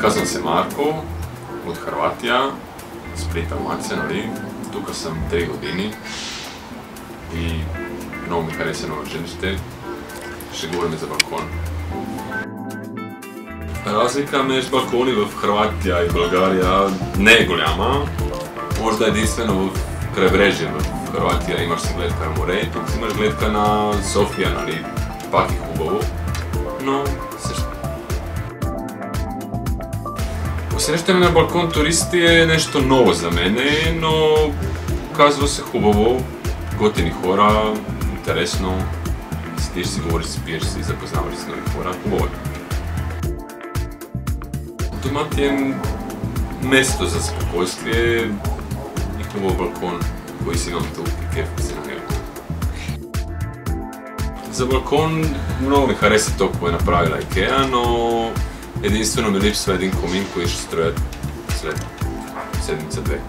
Казвам се Марко, от Хърватия, Сплита, Маце, нали? Тук съм 3 години и много ми хареса ново жилище. Ще говорим за балкон. Разлика между балкони в Хърватия и България не е голяма. Може да единствено в крайбрежие в Хърватия имаш си гледка на море, тук си имаш гледка на София, нали? Пак е хубаво, но също. Посрещане на балкон туристи е нещо ново за мене, но казва се хубаво, готини хора, интересно, седиш си, говориш си, пиеш си, запознаваш си нови хора, хубаво е. Домът е место за спокойствие и хубав балкон, koji si imam tu и кеф се на него. За балкон много ми хареса то, кое е направила IKEA, но единствено ми липсва един комин, koji ще строят след седмица-две.